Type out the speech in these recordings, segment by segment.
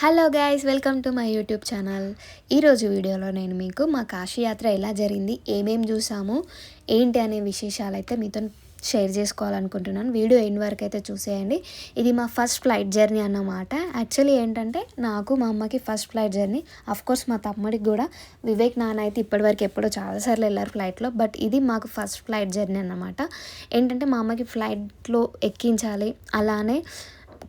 Hello guys, welcome to my YouTube channel. ఈరోజు వీడియోలో నేను మీకు మా కాశీ యాత్ర ఎలా జరిగింది, ఏమేం చూసాము, ఏంటి అనే విశేషాలు అయితే మీతో షేర్ చేసుకోవాలనుకుంటున్నాను. వీడియో ఎండ్ వరకు అయితే చూసేయండి. ఇది మా ఫస్ట్ ఫ్లైట్ జర్నీ అన్నమాట. యాక్చువల్లీ ఏంటంటే నాకు మా అమ్మకి ఫస్ట్ ఫ్లైట్ జర్నీ. కోర్స్ మా తమ్ముడికి కూడా. వివేక్ నాన్న అయితే ఇప్పటివరకు ఎప్పుడో చాలాసార్లు వెళ్ళారు ఫ్లైట్లో, బట్ ఇది మాకు ఫస్ట్ ఫ్లైట్ జర్నీ అన్నమాట. ఏంటంటే మా అమ్మకి ఫ్లైట్లో ఎక్కించాలి, అలానే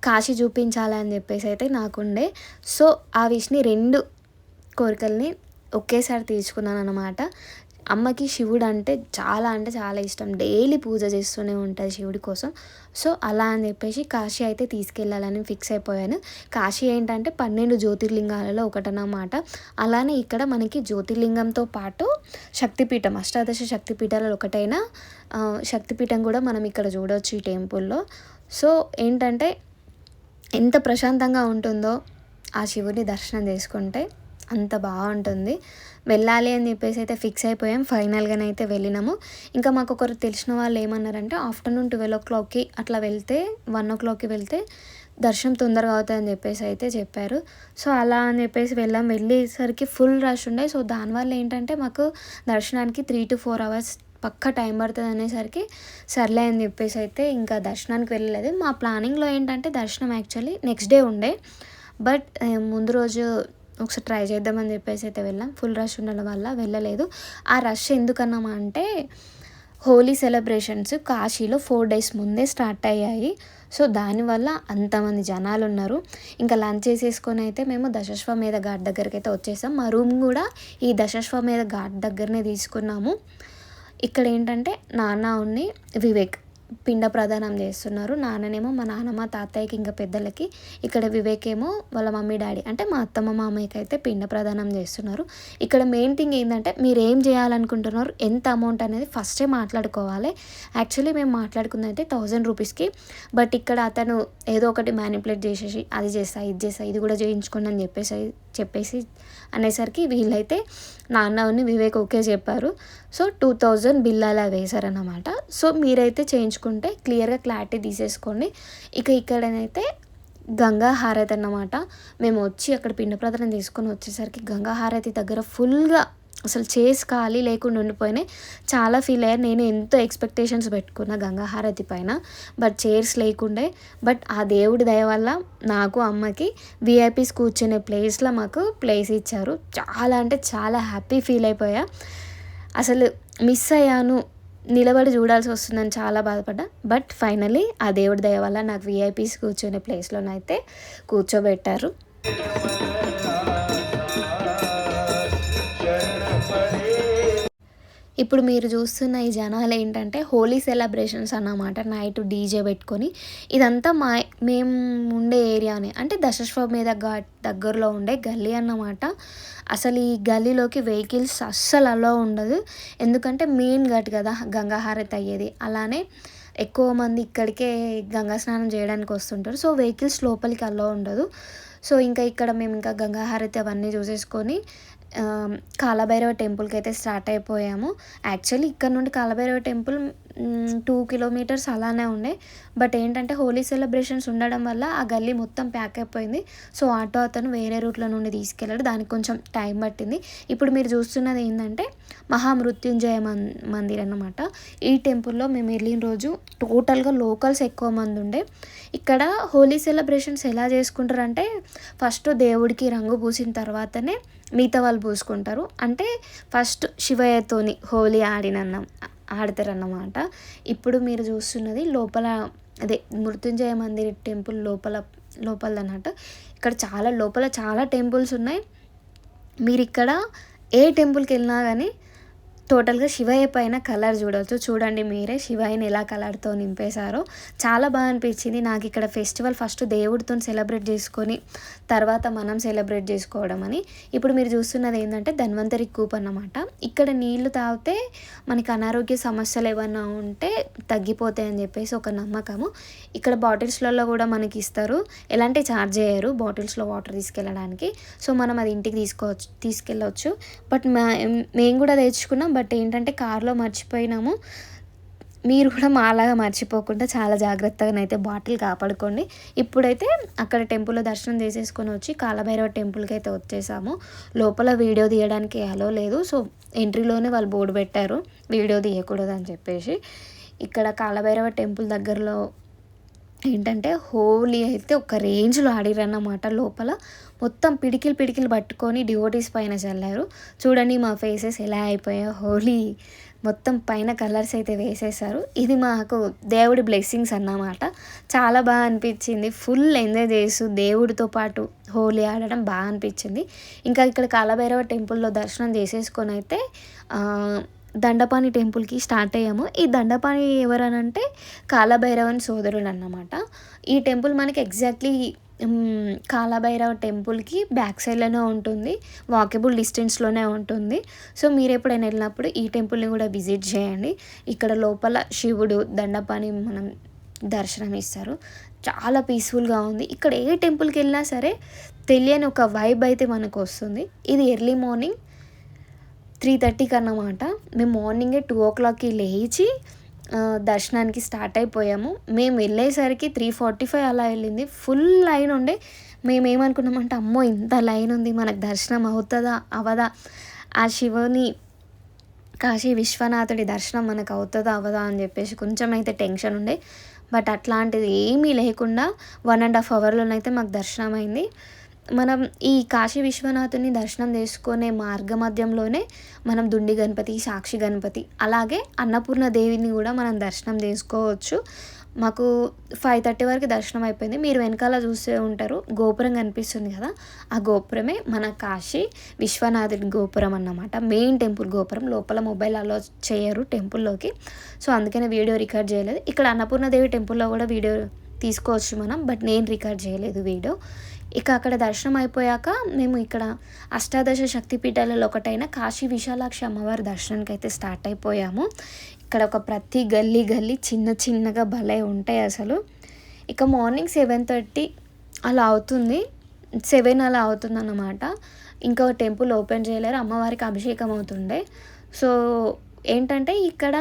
కాశీ చూపించాలని చెప్పేసి అయితే నాకుండే. సో ఆ విష్ని 2 కోరికల్ని ఒకేసారి తీర్చుకున్నాను అనమాట. అమ్మకి శివుడు అంటే చాలా ఇష్టం. డైలీ పూజ చేస్తూనే ఉంటుంది శివుడి కోసం. సో అలా అని చెప్పేసి కాశీ అయితే తీసుకెళ్ళాలని ఫిక్స్ అయిపోయాను. కాశీ ఏంటంటే 12 జ్యోతిర్లింగాలలో ఒకటన్నమాట. అలానే ఇక్కడ మనకి జ్యోతిర్లింగంతో పాటు శక్తిపీఠం, అష్టాదశ శక్తిపీఠాలలో ఒకటైన శక్తిపీఠం కూడా మనం ఇక్కడ చూడవచ్చు ఈ టెంపుల్లో. సో ఏంటంటే ఎంత ప్రశాంతంగా ఉంటుందో ఆ శివుని దర్శనం చేసుకుంటే అంత బాగుంటుంది. వెళ్ళాలి అని చెప్పేసి అయితే ఫిక్స్ అయిపోయాం. ఫైనల్గానైతే వెళ్ళినాము. ఇంకా మాకు ఒకరు తెలిసిన వాళ్ళు ఏమన్నారంటే ఆఫ్టర్నూన్ 12 అట్లా వెళ్తే 1 వెళ్తే దర్శనం తొందరగా అవుతుందని చెప్పేసి అయితే చెప్పారు. సో అలా అని చెప్పేసి వెళ్ళేసరికి ఫుల్ రష్ ఉండే. సో దానివల్ల ఏంటంటే మాకు దర్శనానికి 3 to 4 hours పక్కా టైం పడుతుంది అనేసరికి సర్లే అని చెప్పేసి అయితే ఇంకా దర్శనానికి వెళ్ళలేదు. మా ప్లానింగ్లో ఏంటంటే దర్శనం యాక్చువల్లీ నెక్స్ట్ డే ఉండే, బట్ ముందు రోజు ఒకసారి ట్రై చేద్దామని చెప్పేసి అయితే వెళ్ళాం. ఫుల్ రష్ ఉండడం వల్ల వెళ్ళలేదు. ఆ రష్ ఎందుకన్నామా అంటే హోలీ సెలబ్రేషన్స్ కాశీలో 4 days ముందే స్టార్ట్ అయ్యాయి. సో దానివల్ల అంతమంది జనాలు ఉన్నారు. ఇంకా లంచ్ చేసేసుకొని అయితే మేము దశాశ్వమేధ ఘాట్ దగ్గరికి అయితే వచ్చేసాం. మా రూమ్ కూడా ఈ దశాశ్వమేధ ఘాట్ దగ్గరనే తీసుకున్నాము. ఇక్కడ ఏంటంటే నాన్న ఉన్ని వివేక్ పిండ ప్రదానం చేస్తున్నారు. నాన్ననేమో మా నాన్నమ్మ తాతయ్యకి ఇంకా పెద్దలకి, ఇక్కడ వివేక్ ఏమో వాళ్ళ మమ్మీ డాడీ అంటే మా అత్తమ్మ మామయ్యకి అయితే పిండ ప్రదానం చేస్తున్నారు. ఇక్కడ మెయిన్ థింగ్ ఏంటంటే మీరు ఏం చేయాలనుకుంటున్నారు, ఎంత అమౌంట్ అనేది ఫస్టే మాట్లాడుకోవాలి. యాక్చువల్లీ మేము మాట్లాడుకుంది అయితే 1000 రూపీస్కి, బట్ ఇక్కడ అతను ఏదో ఒకటి మ్యానిపులేట్ చేసేసి అది చేస్తా ఇది చేస్తా ఇది కూడా చేయించుకోండి అని చెప్పేసి అనేసరికి వీళ్ళైతే నాన్నని వివేక్ ఓకే చెప్పారు. సో 2000 బిల్ అలా వేశారన్నమాట. సో మీరైతే చేయించుకుంటే క్లియర్గా క్లారిటీ తీసేసుకోండి. ఇక్కడనైతే గంగా హారతి అన్నమాట. మేము వచ్చి అక్కడ పిండ ప్రదానం తీసుకొని వచ్చేసరికి గంగా హారతి దగ్గర ఫుల్గా అసలు చేసి ఖాళీ లేకుండా ఉండిపోయినాయి. చాలా ఫీల్ అయ్యాను. నేను ఎంతో ఎక్స్పెక్టేషన్స్ పెట్టుకున్నా గంగా హారతి పైన, బట్ చైర్స్ లేకుండే. బట్ ఆ దేవుడి దయ వల్ల నాకు అమ్మకి విఐపీస్ కూర్చునే ప్లేస్లో మాకు ప్లేస్ ఇచ్చారు. చాలా అంటే చాలా హ్యాపీ ఫీల్ అయిపోయా. అసలు మిస్ అయ్యాను, నిలబడి చూడాల్సి వస్తుందని చాలా బాధపడ్డా. బట్ ఫైనలీ ఆ దేవుడి దయ వల్ల నాకు విఐపీస్ కూర్చునే ప్లేస్లోనైతే కూర్చోబెట్టారు. ఇప్పుడు మీరు చూస్తున్న ఈ జనాలు ఏంటంటే హోలీ సెలబ్రేషన్స్ అన్నమాట. నైట్ డీజే పెట్టుకొని ఇదంతా మేము ఉండే ఏరియానే, అంటే దశాశ్వమేధ ఘాట్ దగ్గరలో ఉండే గల్లీ అన్నమాట. అసలు ఈ గల్లీలోకి వెహికల్స్ అస్సలు అలో ఉండదు. ఎందుకంటే మెయిన్ ఘాట్ కదా గంగా హారతి అయ్యేది. అలానే ఎక్కువ మంది ఇక్కడికే గంగా స్నానం చేయడానికి వస్తుంటారు. సో వెహికల్స్ లోపలికి అలో ఉండదు. సో ఇక్కడ మేము గంగా హారతి అవన్నీ చూసేసుకొని కాలభైరవ టెంపుల్కి అయితే స్టార్ట్ అయిపోయాము. యాక్చువల్లీ ఇక్కడ నుండి కాలభైరవ టెంపుల్ 2 kilometers అలానే ఉండే, బట్ ఏంటంటే హోలీ సెలబ్రేషన్స్ ఉండడం వల్ల ఆ గల్లీ మొత్తం ప్యాక్ అయిపోయింది. సో ఆటో అతను వేరే రూట్లో నుండి తీసుకెళ్ళాడు, దానికి కొంచెం టైం పట్టింది. ఇప్పుడు మీరు చూస్తున్నది ఏంటంటే మహామృత్యుంజయ మందిర్ అన్నమాట. ఈ టెంపుల్లో మేము వెళ్ళిన రోజు టోటల్గా లోకల్స్ ఎక్కువ మంది ఉండే. ఇక్కడ హోలీ సెలబ్రేషన్స్ ఎలా చేసుకుంటారంటే ఫస్ట్ దేవుడికి రంగు పూసిన తర్వాతనే మిగతా వాళ్ళు పూసుకుంటారు. అంటే ఫస్ట్ శివయ్యతోని హోలీ ఆడతారన్నమాట. ఇప్పుడు మీరు చూస్తున్నది లోపల అదే మృత్యుంజయ మందిర్ టెంపుల్ లోపలదన్నమాట. ఇక్కడ చాలా టెంపుల్స్ ఉన్నాయి. మీరు ఇక్కడ ఏ టెంపుల్కి వెళ్ళినా కానీ టోటల్గా శివయ్య పైన కలర్ చూడండి మీరే శివయ్యని ఎలా కలర్తో నింపేశారో. చాలా బాగా అనిపించింది నాకు. ఇక్కడ ఫెస్టివల్ ఫస్ట్ దేవుడితో సెలబ్రేట్ చేసుకొని తర్వాత మనం సెలబ్రేట్ చేసుకోవడం అని. ఇప్పుడు మీరు చూస్తున్నది ఏంటంటే ధన్వంతరి కూప్ అన్నమాట. ఇక్కడ నీళ్లు తాగితే మనకి అనారోగ్య సమస్యలు ఏమన్నా ఉంటే తగ్గిపోతాయి అని చెప్పేసి ఒక నమ్మకము. ఇక్కడ బాటిల్స్లలో కూడా మనకి ఇస్తారు, ఎలాంటి ఛార్జ్ చేయరు బాటిల్స్లో వాటర్ తీసుకెళ్ళడానికి. సో మనం అది ఇంటికి తీసుకెళ్ళవచ్చు. బట్ మేము కూడా తెచ్చుకున్నాం. బట్ ఏంటంటే కార్లో మర్చిపోయినాము. మీరు కూడా మాలాగా మర్చిపోకుండా చాలా జాగ్రత్తగానైతే బాటిల్ కాపాడుకోండి. ఇప్పుడైతే అక్కడ టెంపుల్‌లో దర్శనం చేసేసుకొని వచ్చి కాలభైరవ టెంపుల్‌కి అయితే వచ్చేసాము. లోపల వీడియో తీయడానికి అలో లేదు. సో, ఎంట్రీలోనే వాళ్ళు బోర్డ్ పెట్టారు వీడియో తీయకూడదని చెప్పేసి. ఇక్కడ కాలభైరవ టెంపుల్ దగ్గరలో ఏంటంటే హోలీ అయితే ఒక రేంజ్‌లో ఆడిర్రన్నమాట లోపల. మొత్తం పిడికిలు పట్టుకొని డివోటీస్ పైన చల్లారు. చూడండి మా ఫేసెస్ ఎలా అయిపోయాయో. హోలీ మొత్తం పైన కలర్స్ అయితే వేసేసారు. ఇది మాకు దేవుడి బ్లెస్సింగ్స్ అన్నమాట. చాలా బాగా అనిపించింది. ఫుల్ ఎంజాయ్ చేస్తూ దేవుడితో పాటు హోలీ ఆడడం బాగా అనిపించింది. ఇంకా ఇక్కడ కాలభైరవ టెంపుల్‌లో దర్శనం చేసేసుకొని అయితే దండపాణి టెంపుల్‌కి స్టార్ట్ అయ్యాము. ఈ దండపాణి ఎవరనంటే కాలభైరవన్ సోదరులు అన్నమాట. ఈ టెంపుల్ మనకి ఎగ్జాక్ట్లీ కాలభైరవ టెంపుల్‌కి బ్యాక్ సైడ్‌లోనే ఉంటుంది. వాకబుల్ డిస్టెన్స్‌లోనే ఉంటుంది. సో, మీరు ఎప్పుడైనా వెళ్ళినప్పుడు ఈ టెంపుల్‌ని కూడా విజిట్ చేయండి. ఇక్కడ లోపల శివుడు, దండపాణి మనం దర్శనం ఇస్తారు. చాలా పీస్‌ఫుల్‌గా ఉంది. ఇక్కడ ఏ టెంపుల్‌కి వెళ్ళినా సరే తెలియని ఒక వైబ్ అయితే మనకు వస్తుంది. ఇది ఎర్లీ మార్నింగ్ 3:30కి అన్నమాట. మేము మార్నింగే 2:00కి లేచి దర్శనానికి స్టార్ట్ అయిపోయాము. మేము వెళ్ళేసరికి 3:45 అలా వెళ్ళింది. ఫుల్ లైన్ ఉండే. మేమేమనుకున్నామంటే అమ్మో! ఇంత లైన్ ఉంది, మనకు దర్శనం అవుతుందా అవ్వదా, ఆ శివుని కాశీ విశ్వనాథుడి దర్శనం మనకు అవుతుందా అవ్వదా అని చెప్పేసి కొంచెం అయితే టెన్షన్ ఉండే. బట్ అట్లాంటిది ఏమీ లేకుండా 1.5 అవర్లోనైతే మాకు దర్శనం అయింది. మనం ఈ కాశీ విశ్వనాథుని దర్శనం చేసుకునే మార్గ మధ్యంలోనే మనం దుండి గణపతి, సాక్షి గణపతి, అలాగే అన్నపూర్ణ దేవిని కూడా మనం దర్శనం చేసుకోవచ్చు. మాకు 5:30 వరకు దర్శనం అయిపోయింది. మీరు వెనకాల చూసే ఉంటారు గోపురం కనిపిస్తుంది కదా, ఆ గోపురమే మన కాశీ విశ్వనాథుడి గోపురం అన్నమాట. మెయిన్ టెంపుల్ గోపురం. లోపల మొబైల్ అలో చేయరు టెంపుల్లోకి. సో, అందుకనే వీడియో రికార్డ్ చేయలేదు. ఇక్కడ అన్నపూర్ణదేవి టెంపుల్లో కూడా వీడియో తీసుకోవచ్చు మనం, బట్ నేను రికార్డ్ చేయలేదు వీడియో. ఇక అక్కడ దర్శనం అయిపోయాక మేము ఇక్కడ అష్టాదశ శక్తిపీఠాలలో ఒకటైన కాశీ విశాలాక్షి అమ్మవారి దర్శనానికి అయితే స్టార్ట్ అయిపోయాము. ఇక్కడ ఒక ప్రతి గల్లీ చిన్నగా భలే ఉంటాయి అసలు. ఇక మార్నింగ్ 7:30 అలా అవుతుంది. 7 అలా అవుతుందన్నమాట. ఇంకా టెంపుల్ ఓపెన్ చేయలేరు, అమ్మవారికి అభిషేకం అవుతుండే. సో, ఏంటంటే ఇక్కడ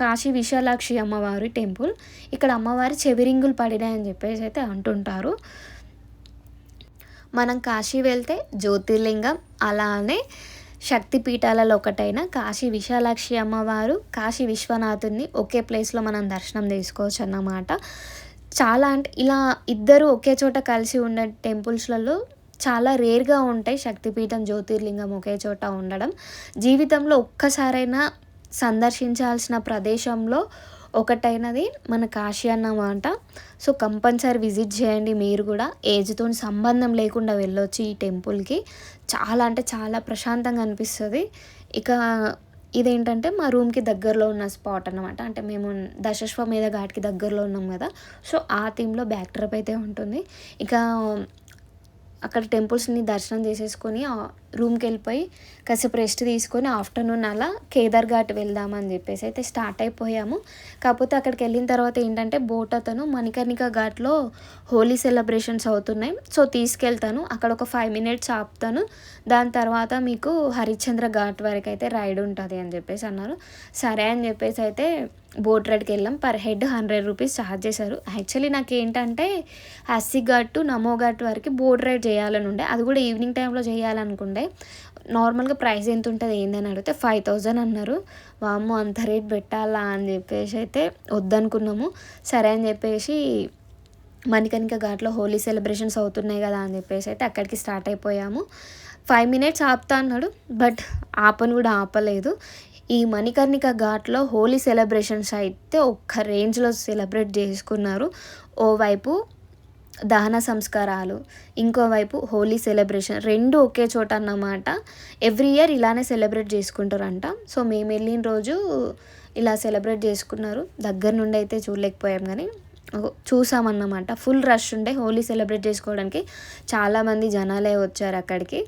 కాశీ విశాలాక్షి అమ్మవారి టెంపుల్. ఇక్కడ అమ్మవారి చెవిరింగులు పడినాయని చెప్పేసి అయితే అంటుంటారు. మనం కాశీ వెళ్తే జ్యోతిర్లింగం, అలానే శక్తిపీఠాలలో ఒకటైన కాశీ విశాలాక్షి అమ్మవారు, కాశీ విశ్వనాథుని ఒకే ప్లేస్లో మనం దర్శనం చేసుకోవచ్చు అన్నమాట. చాలా అంటే ఇలా ఇద్దరు ఒకే చోట కలిసి ఉన్న టెంపుల్స్లలో చాలా రేర్గా ఉంటాయి శక్తిపీఠం, జ్యోతిర్లింగం ఒకే చోట ఉండడం. జీవితంలో ఒక్కసారైనా సందర్శించాల్సిన ప్రదేశంలో ఒకటైనది మన కాశీ అన్నమాట. సో, కంపల్సరీ విజిట్ చేయండి మీరు కూడా. ఏజ్తో సంబంధం లేకుండా వెళ్ళొచ్చు ఈ టెంపుల్కి. చాలా అంటే చాలా ప్రశాంతంగా అనిపిస్తుంది. ఇక ఇదేంటంటే మా రూమ్కి దగ్గరలో ఉన్న స్పాట్ అన్నమాట. అంటే మేము దశాశ్వమేధ ఘాట్కి దగ్గరలో ఉన్నాం కదా, సో ఆ థీమ్లో బ్యాక్ డ్రాప్ అయితే ఉంటుంది. ఇక అక్కడ టెంపుల్స్ని దర్శనం చేసేసుకొని రూమ్కి వెళ్ళిపోయి కాసేపు రెస్ట్ తీసుకొని ఆఫ్టర్నూన్ అలా కేదార్ ఘాట్ వెళ్దామని చెప్పేసి అయితే స్టార్ట్ అయిపోయాము. కాకపోతే అక్కడికి వెళ్ళిన తర్వాత ఏంటంటే బోట్ అతను మణికర్ణిక ఘాట్లో హోలీ సెలబ్రేషన్స్ అవుతున్నాయి, సో తీసుకెళ్తాను, అక్కడ ఒక 5 మినిట్స్ ఆపుతాను, దాని తర్వాత మీకు హరిశ్చంద్ర ఘాట్ వరకు అయితే రైడ్ ఉంటుంది అని చెప్పేసి అన్నారు. సరే అని చెప్పేసి అయితే బోట్ రైడ్కి వెళ్ళాం. పర్ హెడ్ 100 రూపీస్ ఛార్జ్ చేశారు. యాక్చువల్లీ నాకు ఏంటంటే హస్సీ ఘాట్ టు నమో ఘాట్ వరకు బోట్ రైడ్ చేయాలని ఉండే, అది కూడా ఈవినింగ్ టైంలో చేయాలనుకుండే. నార్మల్గా ప్రైస్ ఎంత ఉంటుంది ఏందని అడిగితే 5,000 అన్నారు. వామ్మో అంత రేట్ పెట్టాలా అని చెప్పేసి అయితే వద్దనుకున్నాము. సరే అని చెప్పేసి మణికర్ణిక ఘాట్లో హోలీ సెలబ్రేషన్స్ అవుతున్నాయి కదా అని చెప్పేసి అయితే అక్కడికి స్టార్ట్ అయిపోయాము. 5 మినిట్స్ ఆపుతా అన్నాడు, బట్ ఆపను కూడా ఆపలేదు. ఈ మణికర్ణిక ఘాట్లో హోలీ సెలబ్రేషన్స్ అయితే ఒక్క రేంజ్లో సెలబ్రేట్ చేసుకున్నారు. ఓవైపు దహన సంస్కారాలు, ఇంకోవైపు హోలీ సెలబ్రేషన్, రెండు ఒకే చోట అన్నమాట. ఎవ్రీ ఇయర్ ఇలానే సెలబ్రేట్ చేసుకుంటారంట. సో మేము వెళ్ళిన రోజు ఇలా సెలబ్రేట్ చేసుకున్నారు. దగ్గర నుండి అయితే చూడలేకపోయాం కానీ చూసామన్నమాట. ఫుల్ రష్ ఉండే హోలీ సెలబ్రేట్ చేసుకోవడానికి, చాలామంది జనాలే వచ్చారు అక్కడికి.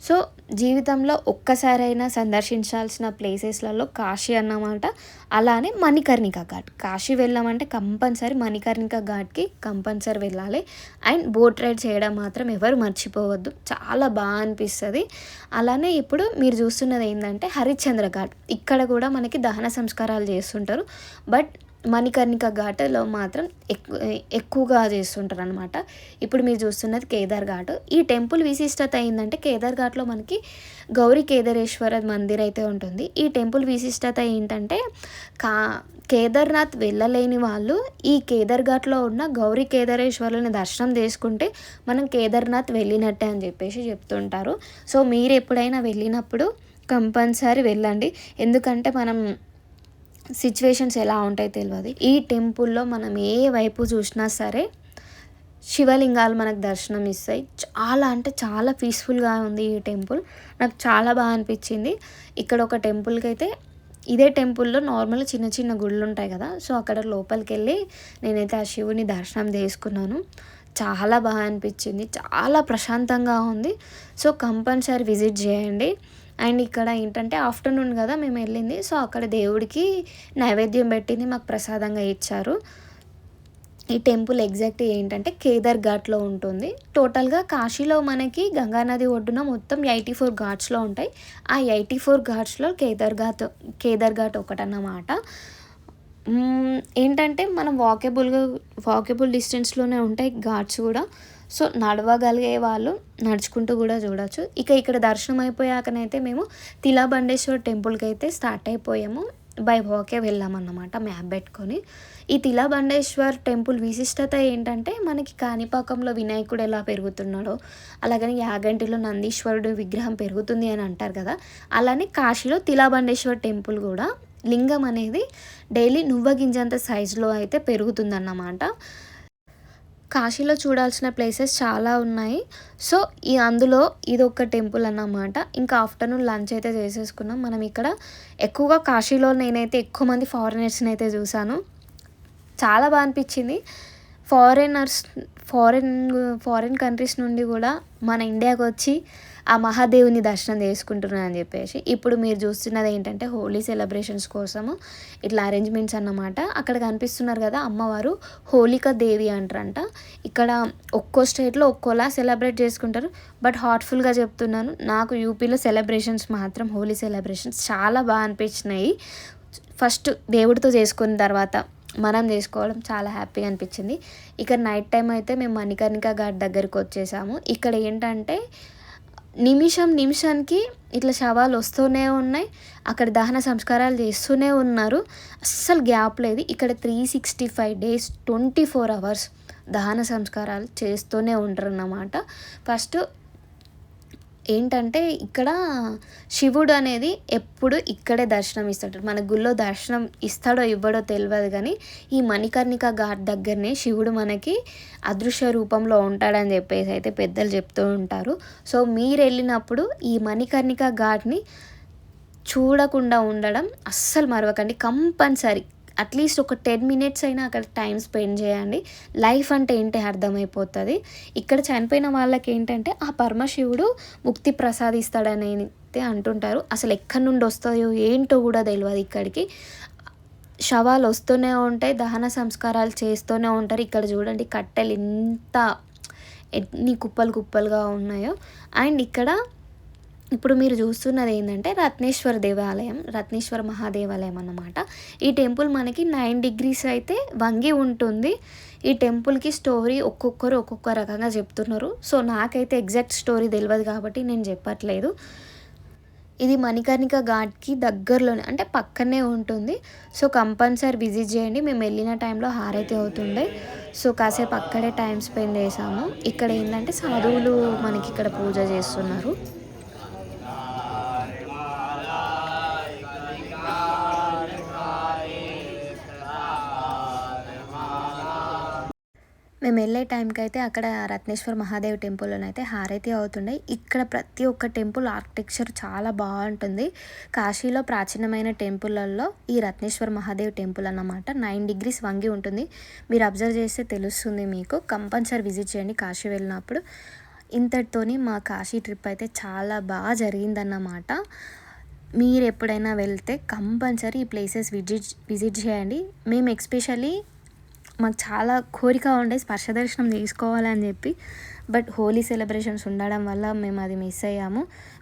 సో జీవితంలో ఒక్కసారైనా సందర్శించాల్సిన ప్లేసెస్లలో కాశీ అన్నమాట. అలానే మణికర్ణిక ఘాట్. కాశీ వెళ్ళామంటే కంపల్సరీ మణికర్ణిక ఘాట్‌కి కంపల్సరీ వెళ్ళాలి. అండ్ బోట్ రైడ్ చేయడం మాత్రం ఎవరు మర్చిపోవద్దు. చాలా అనిపిస్తది. అలానే ఇప్పుడు మీరు చూస్తున్నది ఏందంటే హరిశ్చంద్ర ఘాట్. ఇక్కడ కూడా మనకి దహన సంస్కారాలు చేస్తుంటారు. బట్ మణికర్ణిక ఘాట్లో మాత్రం ఎక్కువగా చేస్తుంటారనమాట. ఇప్పుడు మీరు చూస్తున్నది కేదార్ ఘాట్. ఈ టెంపుల్ విశిష్టత ఏందంటే కేదార్ ఘాట్లో మనకి గౌరీ కేదారేశ్వర మందిర్ అయితే ఉంటుంది. ఈ టెంపుల్ విశిష్టత ఏంటంటే కా కేదార్నాథ్ వెళ్ళలేని వాళ్ళు ఈ కేదార్ ఘాట్లో ఉన్న గౌరీ కేదారేశ్వరుని దర్శనం చేసుకుంటే మనం కేదార్నాథ్ వెళ్ళినట్టే అని చెప్పేసి చెప్తుంటారు. సో మీరు ఎప్పుడైనా వెళ్ళినప్పుడు కంపల్సరీ వెళ్ళండి. ఎందుకంటే మనం సిచ్యువేషన్స్ ఎలా ఉంటాయో తెలియదు. ఈ టెంపుల్లో మనం ఏ వైపు చూసినా సరే శివలింగాలు మనకు దర్శనం ఇస్తాయి. చాలా అంటే చాలా పీస్ఫుల్గా ఉంది ఈ టెంపుల్. నాకు చాలా బాగా అనిపించింది. ఇక్కడ ఒక టెంపుల్కి అయితే ఇదే టెంపుల్లో నార్మల్ చిన్న చిన్న గుళ్ళు ఉంటాయి కదా, సో అక్కడ లోపలికి వెళ్ళి నేనైతే ఆ శివుని దర్శనం చేసుకున్నాను. చాలా బాగా అనిపించింది. చాలా ప్రశాంతంగా ఉంది. సో కంపల్సరీ విజిట్ చేయండి. అండ్ ఇక్కడ ఏంటంటే ఆఫ్టర్నూన్ కదా మేము వెళ్ళింది. సో అక్కడ దేవుడికి నైవేద్యం పెట్టింది మాకు ప్రసాదంగా ఇచ్చారు. ఈ టెంపుల్ ఎగ్జాక్ట్ ఏంటంటే కేదార్ ఘాట్లో ఉంటుంది. టోటల్గా కాశీలో మనకి గంగానది ఒడ్డున మొత్తం 84 ఘాట్స్లో ఉంటాయి. ఆ 84 ఘాట్స్లో కేదార్ ఘాట్ ఒకటన్నమాట. ఏంటంటే మనం వాకేబుల్ డిస్టెన్స్లోనే ఉంటాయి ఘాట్స్ కూడా. సో నడవగలిగే వాళ్ళు నడుచుకుంటూ కూడా చూడొచ్చు. ఇక్కడ దర్శనం అయిపోయాకనైతే మేము తిలాబండేశ్వర్ టెంపుల్కి అయితే స్టార్ట్ అయిపోయాము. బై వాకే వెళ్ళామన్నమాట మ్యాప్ పెట్టుకొని. ఈ తిలాబండేశ్వర్ టెంపుల్ విశిష్టత ఏంటంటే మనకి కాణిపాకంలో వినాయకుడు ఎలా పెరుగుతున్నాడో అలాగని యాగంటిలో నందీశ్వరుడు విగ్రహం పెరుగుతుంది అని అంటారు కదా, అలానే కాశీలో తిలాబండేశ్వర్ టెంపుల్ కూడా లింగం అనేది డైలీ నువ్వ గింజంత సైజులో అయితే పెరుగుతుందన్నమాట. కాశీలో చూడాల్సిన ప్లేసెస్ చాలా ఉన్నాయి. సో అందులో ఇదొక టెంపుల్ అన్నమాట. ఇంకా ఆఫ్టర్నూన్ లంచ్ అయితే చేసేసుకున్నాం. మనం ఇక్కడ ఎక్కువగా కాశీలో నేనైతే ఎక్కువ మంది ఫారినర్స్ని అయితే చూశాను. చాలా బాగా అనిపించింది. ఫారిన్ కంట్రీస్ నుండి కూడా మన ఇండియాకి వచ్చి ఆ మహాదేవుని దర్శనం చేసుకుంటున్నాను అని చెప్పేసి. ఇప్పుడు మీరు చూస్తున్నది ఏంటంటే హోలీ సెలబ్రేషన్స్ కోసము ఇట్లా అరేంజ్మెంట్స్ అన్నమాట. అక్కడ కనిపిస్తున్నారు కదా అమ్మవారు హోలికా దేవి అంటారంట. ఇక్కడ ఒక్కో స్టేట్లో ఒక్కోలా సెలబ్రేట్ చేసుకుంటారు. బట్ హార్ట్ఫుల్గా చెప్తున్నాను, నాకు యూపీలో సెలబ్రేషన్స్ మాత్రం హోలీ సెలబ్రేషన్స్ చాలా బాగా అనిపించినాయి. ఫస్ట్ దేవుడితో చేసుకున్న తర్వాత మనం చేసుకోవడం చాలా హ్యాపీగా అనిపించింది. నైట్ టైం అయితే మేము మణికర్ణిక ఘాట్ దగ్గరికి వచ్చేసాము. ఇక్కడ ఏంటంటే నిమిషానికి ఇట్లా శవాలు వస్తూనే ఉన్నాయి. అక్కడ దహన సంస్కారాలు చేస్తూనే ఉన్నారు. అస్సలు గ్యాప్ లేదు. ఇక్కడ 365 days 24 hours దహన సంస్కారాలు చేస్తూనే ఉంటారు అన్నమాట. ఫస్ట్ ఏంటంటే ఇక్కడ శివుడు అనేది ఎప్పుడు ఇక్కడే దర్శనం ఇస్తాడు. మన గుళ్ళో దర్శనం ఇస్తాడో ఇవ్వడో తెలియదు కానీ ఈ మణికర్ణిక ఘాట్ దగ్గరనే శివుడు మనకి అదృశ్య రూపంలో ఉంటాడని చెప్పేసి అయితే పెద్దలు చెప్తూ ఉంటారు. సో మీరు వెళ్ళినప్పుడు ఈ మణికర్ణిక ఘాట్ని చూడకుండా ఉండడం అస్సలు మరవకండి. కంపల్సరీ అట్లీస్ట్ ఒక 10 minutes అయినా అక్కడ టైం స్పెండ్ చేయండి. లైఫ్ అంటే ఏంటి అర్థమైపోతుంది. ఇక్కడ చనిపోయిన వాళ్ళకి ఏంటంటే ఆ పరమశివుడు ముక్తి ప్రసాదిస్తాడని అయితే అంటుంటారు. అసలు ఎక్కడి నుండి వస్తాయో ఏంటో కూడా తెలియదు. ఇక్కడికి శవాలు వస్తూనే ఉంటాయి, దహన సంస్కారాలు చేస్తూనే ఉంటారు. ఇక్కడ చూడండి కట్టెలు ఎన్ని కుప్పలుగా ఉన్నాయో. అండ్ ఇక్కడ ఇప్పుడు మీరు చూస్తున్నది ఏంటంటే రత్నేశ్వర మహాదేవాలయం అన్నమాట. ఈ టెంపుల్ మనకి 9 degrees అయితే వంగి ఉంటుంది. ఈ టెంపుల్కి స్టోరీ ఒక్కొక్కరు ఒక్కొక్క రకంగా చెప్తున్నారు. సో నాకైతే ఎగ్జాక్ట్ స్టోరీ తెలియదు కాబట్టి నేను చెప్పట్లేదు. ఇది మణికర్ణిక ఘాట్కి దగ్గరలోనే అంటే పక్కనే ఉంటుంది. సో కంపల్సరీ విజిట్ చేయండి. మేము వెళ్ళిన టైంలో హారతి అవుతుండే. సో కాసేపు అక్కడే టైం స్పెండ్ చేసాము. ఇక్కడ ఏంటంటే సాధువులు మనకి ఇక్కడ పూజ చేస్తున్నారు. మేము వెళ్ళే టైంకి అయితే అక్కడ రత్నేశ్వర మహాదేవ్ టెంపుల్లోనైతే హారతి అవుతుండే. ఇక్కడ ప్రతి ఒక్క టెంపుల్ ఆర్కిటెక్చర్ చాలా బాగుంటుంది. కాశీలో ప్రాచీనమైన టెంపుల్లలో ఈ రత్నేశ్వర మహాదేవ్ టెంపుల్ అన్నమాట 9 degrees వంగి ఉంటుంది. మీరు అబ్జర్వ్ చేస్తే తెలుస్తుంది మీకు. కంపల్సరీ విజిట్ చేయండి కాశీ వెళ్ళినప్పుడు. ఇంతటితోని మా కాశీ ట్రిప్ అయితే చాలా బాగా జరిగిందన్నమాట. మీరు ఎప్పుడైనా వెళ్తే కంపల్సరీ ఈ ప్లేసెస్ విజిట్ చేయండి. మేము ఎస్పెషల్లీ మాకు చాలా కోరిక ఉండే స్పర్శ దర్శనం చేసుకోవాలని చెప్పి, బట్ హోలీ సెలబ్రేషన్స్ ఉండడం వల్ల మేము అది మిస్ అయ్యాము.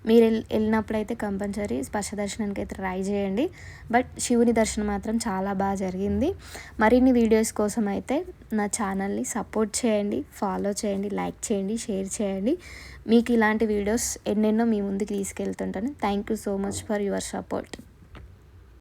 మీరు వెళ్ళినప్పుడైతే కంపల్సరీ స్పర్శ దర్శనానికి అయితే ట్రై చేయండి. బట్ శివుని దర్శనం మాత్రం చాలా బాగా జరిగింది. మరిన్ని వీడియోస్ కోసం అయితే నా ఛానల్ని సపోర్ట్ చేయండి, ఫాలో చేయండి, లైక్ చేయండి, షేర్ చేయండి. మీకు ఇలాంటి వీడియోస్ ఎన్నెన్నో మీ ముందుకు తీసుకెళ్తుంటాను. Thank you so much for your support.